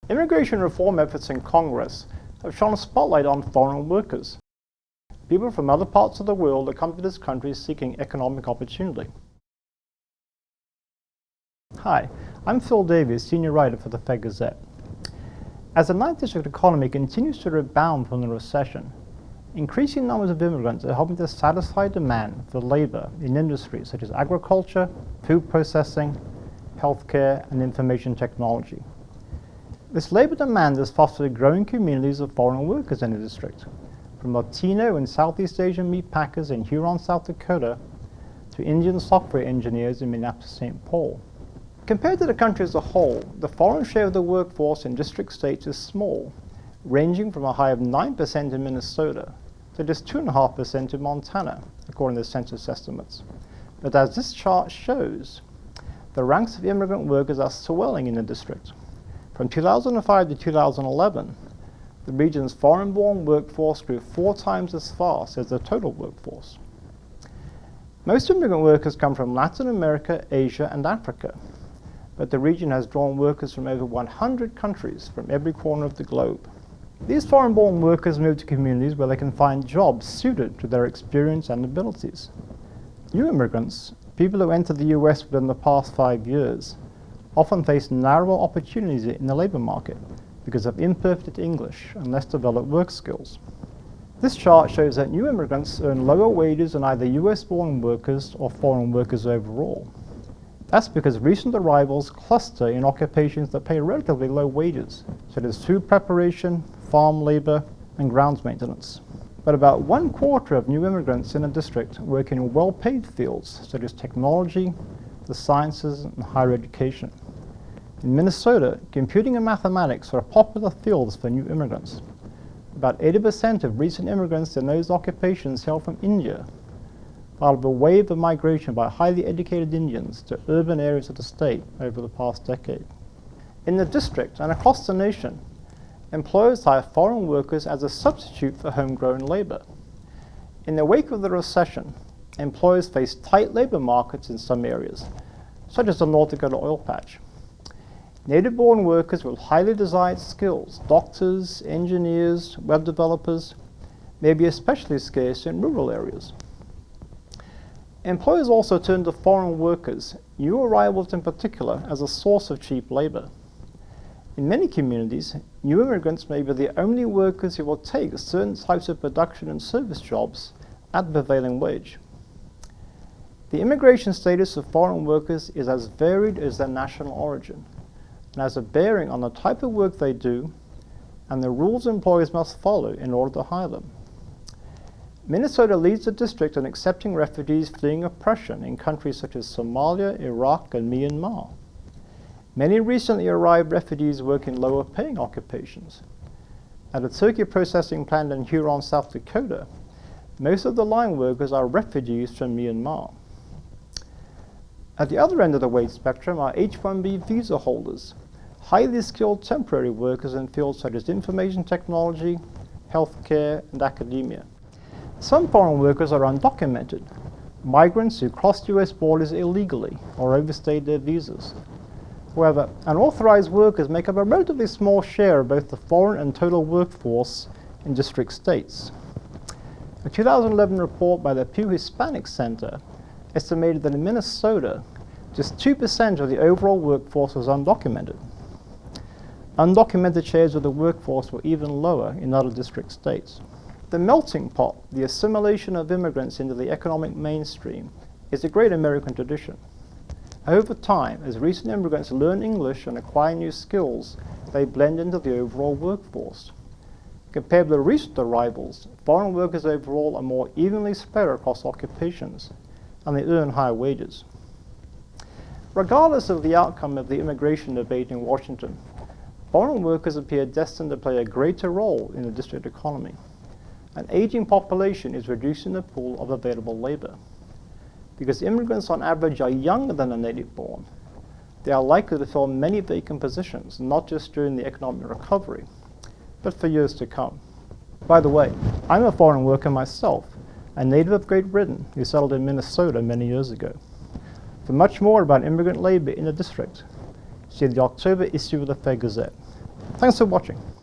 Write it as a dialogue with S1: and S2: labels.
S1: Immigration reform efforts in Congress have shone a spotlight on foreign workers, people from other parts of the world that come to this country seeking economic opportunity. Hi, I'm Phil Davies, senior writer for the Fed-Gazette. As the 9th District economy continues to rebound from the recession, increasing numbers of immigrants are helping to satisfy demand for labor in industries such as agriculture, food processing, healthcare, and information technology. This labor demand has fostered growing communities of foreign workers in the district, from Latino and Southeast Asian meat packers in Huron, South Dakota, to Indian software engineers in Minneapolis, St. Paul. Compared to the country as a whole, the foreign share of the workforce in district states is small, ranging from a high of 9% in Minnesota to just 2.5% in Montana, according to census estimates. But as this chart shows, the ranks of immigrant workers are swelling in the district. From 2005 to 2011, the region's foreign-born workforce grew 4 times as fast as the total workforce. Most immigrant workers come from Latin America, Asia, and Africa, but the region has drawn workers from over 100 countries from every corner of the globe. These foreign-born workers move to communities where they can find jobs suited to their experience and abilities. New immigrants, people who entered the U.S. within the past 5 years, often face narrower opportunities in the labor market because of imperfect English and less developed work skills. This chart shows that new immigrants earn lower wages than either U.S.-born workers or foreign workers overall. That's because recent arrivals cluster in occupations that pay relatively low wages, such as food preparation, farm labor, and grounds maintenance. But about 1/4 of new immigrants in the district work in well-paid fields, such as technology, the sciences, and higher education. In Minnesota, computing and mathematics are popular fields for new immigrants. About 80% of recent immigrants in those occupations hail from India, part of a wave of migration by highly educated Indians to urban areas of the state over the past decade. In the district and across the nation, employers hire foreign workers as a substitute for homegrown labor. In the wake of the recession, employers face tight labor markets in some areas, such as the North Dakota oil patch. Native-born workers with highly desired skills, doctors, engineers, web developers, may be especially scarce in rural areas. Employers also turn to foreign workers, new arrivals in particular, as a source of cheap labor. In many communities, new immigrants may be the only workers who will take certain types of production and service jobs at the prevailing wage. The immigration status of foreign workers is as varied as their national origin, and has a bearing on the type of work they do and the rules employers must follow in order to hire them. Minnesota leads the district in accepting refugees fleeing oppression in countries such as Somalia, Iraq, and Myanmar. Many recently arrived refugees work in lower-paying occupations. At a turkey processing plant in Huron, South Dakota, most of the line workers are refugees from Myanmar. At the other end of the wage spectrum are H-1B visa holders, highly skilled temporary workers in fields such as information technology, healthcare, and academia. Some foreign workers are undocumented, migrants who crossed U.S. borders illegally or overstayed their visas. However, unauthorized workers make up a relatively small share of both the foreign and total workforce in district states. A 2011 report by the Pew Hispanic Center estimated that in Minnesota, just 2% of the overall workforce was undocumented. Undocumented shares of the workforce were even lower in other district states. The melting pot, the assimilation of immigrants into the economic mainstream, is a great American tradition. Over time, as recent immigrants learn English and acquire new skills, they blend into the overall workforce. Compared with recent arrivals, foreign workers overall are more evenly spread across occupations, and they earn higher wages. Regardless of the outcome of the immigration debate in Washington, foreign workers appear destined to play a greater role in the district economy. An aging population is reducing the pool of available labor. Because immigrants on average are younger than the native-born, they are likely to fill many vacant positions, not just during the economic recovery, but for years to come. By the way, I'm a foreign worker myself, a native of Great Britain who settled in Minnesota many years ago. For much more about immigrant labor in the district, see the October issue of the Fed-Gazette. Thanks for watching.